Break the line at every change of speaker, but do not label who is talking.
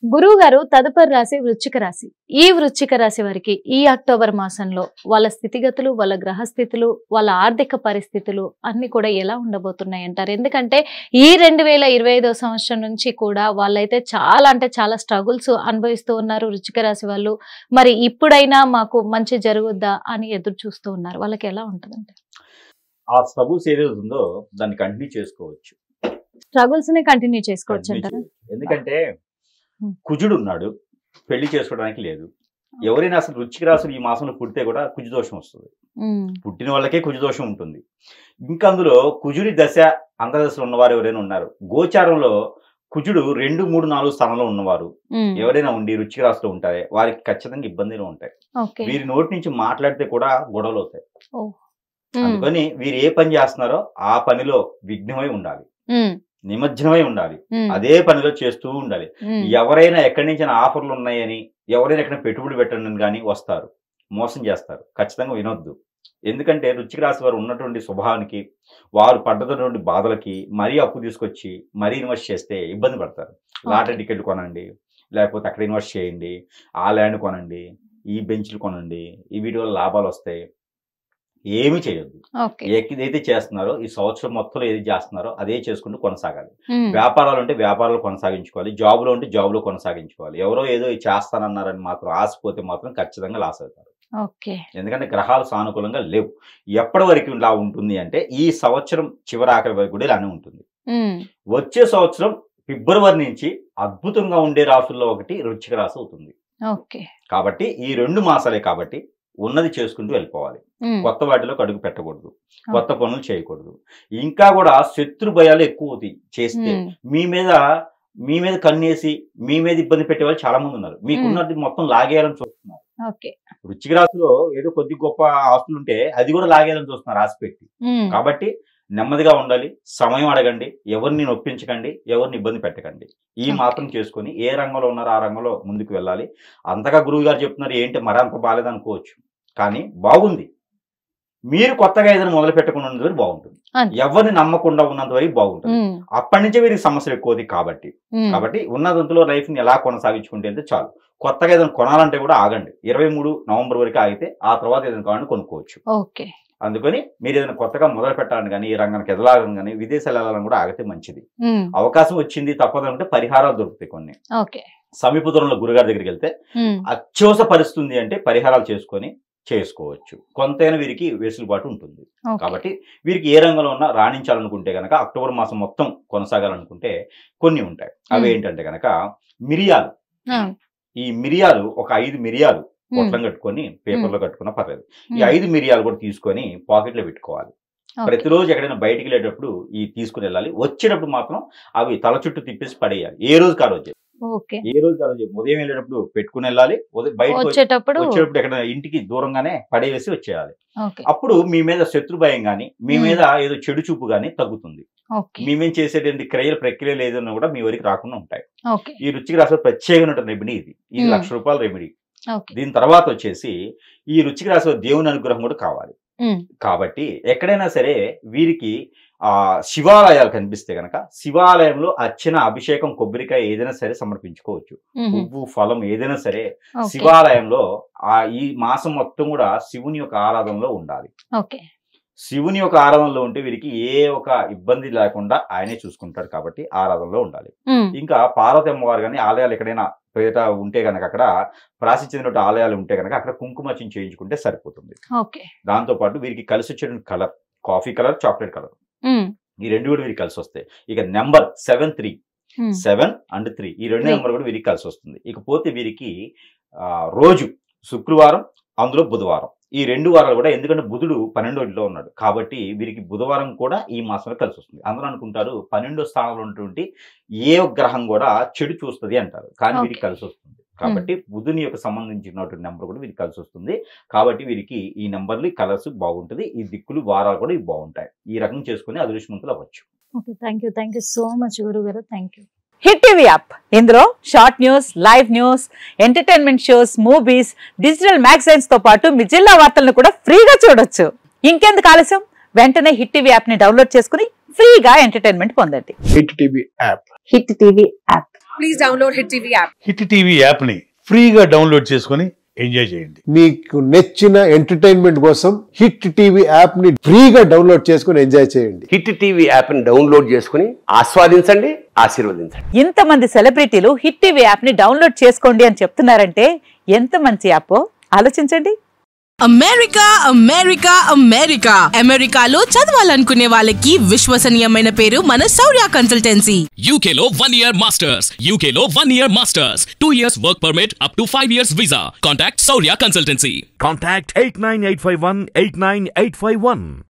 గురువు గారు తదుపరి రాశి వృశ్చిక రాశి. ఈ వృశ్చిక రాశి వారికి ఈ అక్టోబర్ మాసంలో వాళ్ళ స్థితిగతులు, వాళ్ళ గ్రహస్థితులు, వాళ్ళ ఆర్థిక పరిస్థితులు అన్ని కూడా ఎలా ఉండబోతున్నాయి అంటారు? ఎందుకంటే ఈ 2025 సంవత్సరం నుంచి కూడా వాళ్ళైతే చాలా స్ట్రగుల్స్ అనుభవిస్తూ ఉన్నారు వృశ్చిక రాశి వాళ్ళు. మరి ఇప్పుడైనా మాకు మంచి జరుగుద్దా అని ఎదురు చూస్తూ ఉన్నారు. వాళ్ళకి ఎలా ఉంటుందంటే
ఆ స్ట్రగుల్స్ ఏదైతే ఉందో దాన్ని కంటిన్యూ చేసుకోవచ్చు.
స్ట్రగుల్స్ ని కంటిన్యూ చేసుకోవచ్చు అంటారా?
ఎందుకంటే కుజుడు ఉన్నాడు, పెళ్లి చేసుకోవడానికి లేదు. ఎవరైనా అసలు వృశ్చిక రాశులు ఈ మాసంలో పుడితే కూడా కుజు దోషం వస్తుంది. పుట్టిన వాళ్ళకే కుజు దోషం ఉంటుంది. ఇంకా అందులో కుజుడి దశ అంతర్దశలో ఉన్నవారు ఎవరైనా ఉన్నారు, గోచారంలో కుజుడు 2, 3, 4 స్థానంలో ఉన్నవారు ఎవరైనా ఉండి వృశ్చిక రాశిలో ఉంటారే వారికి ఖచ్చితంగా ఇబ్బందులు ఉంటాయి. వీరి నోటి నుంచి మాట్లాడితే కూడా గొడవలు అవుతాయి. అందుకని వీరు ఏ పని చేస్తున్నారో ఆ పనిలో విఘ్నమై ఉండాలి, నిమజ్జనమై ఉండాలి, అదే పనిలో చేస్తూ ఉండాలి. ఎవరైనా ఎక్కడి నుంచి ఆఫర్లు ఉన్నాయని ఎవరైనా ఎక్కడ పెట్టుబడి పెట్టండి కానీ వస్తారు, మోసం చేస్తారు. ఖచ్చితంగా వినొద్దు. ఎందుకంటే వృశ్చిక రాశి వారు ఉన్నటువంటి స్వభావానికి, వారు పడ్డటువంటి బాధలకి మరీ అప్పు తీసుకొచ్చి మరీ ఇన్వెస్ట్ చేస్తే ఇబ్బంది పడతారు. లాటరీ టికెట్లు కొనండి, లేకపోతే అక్కడ ఇన్వెస్ట్ చేయండి, ఆ ల్యాండ్ కొనండి, ఈ బెంచ్లు కొనండి, ఈ వీటి వల్ల లాభాలు వస్తాయి. ఏమి చేయొద్దు. ఏదైతే చేస్తున్నారో ఈ సంవత్సరం మొత్తంలో ఏది చేస్తున్నారో అదే చేసుకుంటూ కొనసాగాలి. వ్యాపారాలు ఉంటే వ్యాపారాలు కొనసాగించుకోవాలి, జాబులో ఉంటే జాబులో కొనసాగించుకోవాలి. ఎవరో ఏదో చేస్తానన్నారని మాత్రం ఆశపోతే మాత్రం ఖచ్చితంగా లాస్ అవుతారు. ఎందుకంటే గ్రహాలు సానుకూలంగా లేవు. ఎప్పటి వరకు ఇలా ఉంటుంది అంటే ఈ సంవత్సరం చివరి ఆఖరి వరకు కూడా ఇలానే ఉంటుంది. వచ్చే సంవత్సరం ఫిబ్రవరి నుంచి అద్భుతంగా ఉండే రాసుల్లో ఒకటి వృశ్చిక రాశి అవుతుంది. కాబట్టి ఈ 2 మాసాలే కాబట్టి ఉన్నది చేసుకుంటూ వెళ్ళిపోవాలి. కొత్త వాటిలో అడుగు పెట్టకూడదు, కొత్త పనులు చేయకూడదు. ఇంకా కూడా శత్రు భయాలు ఎక్కువ చేస్తే మీ మీద కన్నేసి మీ మీద ఇబ్బంది పెట్టే వాళ్ళు చాలా మంది ఉన్నారు. మీకున్నది మొత్తం లాగేయాలని చూస్తున్నారు. వృశ్చిక రాశిలో ఏదో కొద్ది గొప్ప ఆస్తులు ఉంటే అది కూడా లాగేయాలని చూస్తున్నారు ఆశ పెట్టి. కాబట్టి నెమ్మదిగా ఉండాలి, సమయం అడగండి, ఎవరిని నొప్పించకండి, ఎవరిని ఇబ్బంది పెట్టకండి. ఈ మాత్రం చేసుకుని ఏ రంగంలో ఉన్నారో ఆ రంగంలో ముందుకు వెళ్ళాలి. అంతగా గురువు గారు చెప్తున్నారు ఏంటి మరి అంత బాగాలేదనుకోవచ్చు, కానీ బాగుంది. మీరు కొత్తగా ఏదైనా మొదలు పెట్టకుండా ఉన్నంత వరకు బాగుంటుంది, ఎవరిని నమ్మకుండా ఉన్నంత వరకు బాగుంటుంది. అప్పటి నుంచే వీరికి సమస్యలు ఎక్కువది. కాబట్టి ఉన్నదంతలో లైఫ్ ని ఎలా కొనసాగించుకుంటే చాలు. కొత్తగా ఏదైనా కొనాలంటే కూడా ఆగండి, 23 నవంబర్ వరకు ఆగితే ఆ తర్వాత ఏదైనా కావాలని కొనుక్కోవచ్చు. అందుకని మీరు ఏదైనా కొత్తగా మొదలు పెట్టాలని కానీ, ఈ రంగానికి ఎదలాలని కానీ, విదేశాలు వెళ్ళాలని కూడా ఆగితే మంచిది. అవకాశం వచ్చింది తప్పదంటే పరిహారాలు దొరుకుతాయి కొన్ని. సమీప దూరంలో గురుగారి దగ్గరికి వెళ్తే అత్యవసర పరిస్థితుంది అంటే పరిహారాలు చేసుకోవచ్చు. కొంతైనా వీరికి వెసులుబాటు ఉంటుంది. కాబట్టి వీరికి ఏ రంగంలో ఉన్నా రాణించాలనుకుంటే కనుక అక్టోబర్ మాసం మొత్తం కొనసాగాలనుకుంటే కొన్ని ఉంటాయి. అవి ఏంటంటే కనుక మిరియాలు. ఈ మిరియాలు ఒక 5 మిరియాలు పొట్లం కట్టుకొని పేపర్లో కట్టుకున్నా పర్లేదు. ఈ 5 మిరియాలు కూడా తీసుకొని పాకెట్లో పెట్టుకోవాలి. ప్రతిరోజు ఎక్కడైనా బయటికి వెళ్ళేటప్పుడు ఈ తీసుకుని వెళ్ళాలి. వచ్చేటప్పుడు మాత్రం అవి తల చుట్టూ తిప్పేసి పడేయాలి. ఏ రోజు కారోజు ఉదయం వెళ్ళేటప్పుడు పెట్టుకుని వెళ్ళాలి, బయటకు వచ్చేటప్పుడు ఎక్కడ ఇంటికి దూరంగానే పడేసి వచ్చేయాలి. అప్పుడు మీ మీద శత్రు భయం గాని, మీ మీద ఏదో చెడు చూపు గాని తగ్గుతుంది. మీ మీద చేసేటువంటి ప్రక్రియలు ఏదైనా కూడా మీ వరకు రాకుండా ఉంటాయి. ఈ వృశ్చిక రాశిలో ప్రత్యేకమైన రెమెడీ ఇది 1,00,000 రూపాయల రెమెడీ. దీని తర్వాత వచ్చేసి ఈ వృశ్చిక రాశిలో దేవుని అనుగ్రహం కూడా కావాలి. కాబట్టి ఎక్కడైనా సరే వీరికి శివాలయాలు కనిపిస్తే గనక శివాలయంలో అర్చన, అభిషేకం, కొబ్బరికాయ ఏదైనా సరే సమర్పించుకోవచ్చు. పువ్వు, ఫలం ఏదైనా సరే శివాలయంలో ఈ మాసం మొత్తం కూడా శివుని యొక్క ఆరాధనలో ఉండాలి. శివుని యొక్క ఆరాధనలో ఉంటే వీరికి ఏ ఒక ఇబ్బంది లేకుండా ఆయనే చూసుకుంటాడు. కాబట్టి ఆరాధనలో ఉండాలి. ఇంకా పార్వతి అమ్మవారు కానీ ఆలయాలు ఎక్కడైనా ప్రేత ఉంటే కనుక, అక్కడ ప్రాసిద్ధి చెందిన ఆలయాలు ఉంటే కనుక అక్కడ కుంకుమార్చన చేయించుకుంటే సరిపోతుంది. దాంతో పాటు వీరికి కలిసి వచ్చే colour coffee colour, chocolate colour, ఈ 2 కూడా వీరికి కలిసి వస్తాయి. ఇక నెంబర్ 7 and 3 ఈ 2 నెంబర్ కూడా వీరికి కలిసి వస్తుంది. ఇకపోతే వీరికి రోజు శుక్రవారం, అందులో బుధవారం, ఈ 2 వారాలు కూడా, ఎందుకంటే బుధుడు 12వ ఇంట్లో ఉన్నాడు కాబట్టి వీరికి బుధవారం కూడా ఈ మాసంలో కలిసి వస్తుంది. అందరూ అనుకుంటారు 12వ స్థానంలో ఉన్నటువంటి ఏ గ్రహం కూడా చెడు చూస్తుంది అంటారు, కానీ వీరికి కలిసి వస్తుంది. కాబట్టి బుధుని యొక్క సంబంధించినటువంటి నెంబర్ కూడా వీరికి కలిసి వస్తుంది. కాబట్టి వీరికి ఈ నెంబర్లు, కలర్స్ బాగుంటుంది. ఈ దిక్కులు, వారాలు కూడా ఇవి బాగుంటాయి. ఈ రకం చేసుకుని అదృష్టవంతులు అవ్వచ్చు.
థ్యాంక్ యూ సో మచ్ గురువు గారు. Thank you.
Hit TV app, ఇందులో short news, live news, entertainment shows, movies, digital magazines తో పాటు మీ జిల్లా వార్తలను కూడా ఫ్రీగా చూడొచ్చు. ఇంకెందుకు ఆలస్యం, వెంటనే హిట్ టీవీ యాప్ ని డౌన్లోడ్ చేసుకుని ఫ్రీగా ఎంటర్టైన్మెంట్ పొందండి.
Hit TV app.
Hit TV app.
please download Hit TV app.
Hit TV యాప్ని ఫ్రీగా డౌన్లోడ్ చేసుకొని ఎంజాయ్ చేయండి.
మీకు నచ్చిన ఎంటర్టైన్మెంట్ కోసం హిట్ టీవీ యాప్ ని ఫ్రీగా డౌన్లోడ్ చేసుకుని ఎంజాయ్ చేయండి.
హిట్ టీవీ యాప్ ని డౌన్లోడ్ చేసుకుని ఆస్వాదించండి, ఆశీర్వదించండి.
ఇంతమంది సెలబ్రిటీలు హిట్ టీవీ యాప్ ని డౌన్లోడ్ చేసుకోండి అని చెప్తున్నారంటే ఎంత మంచి యాప్ ఆలోచించండి.
అమెరికా అమెరికా అమెరికా అమెరికాలో చదవాలనుకునే వాళ్ళకి విశ్వసనీయమైన పేరు మన శౌర్య కన్సల్టెన్సీ.
UK లో 1 year masters, UK లో 1 year masters, 2 years work permit up to 5 years visa. Contact Saurya Consultancy.
Contact 89851 89851.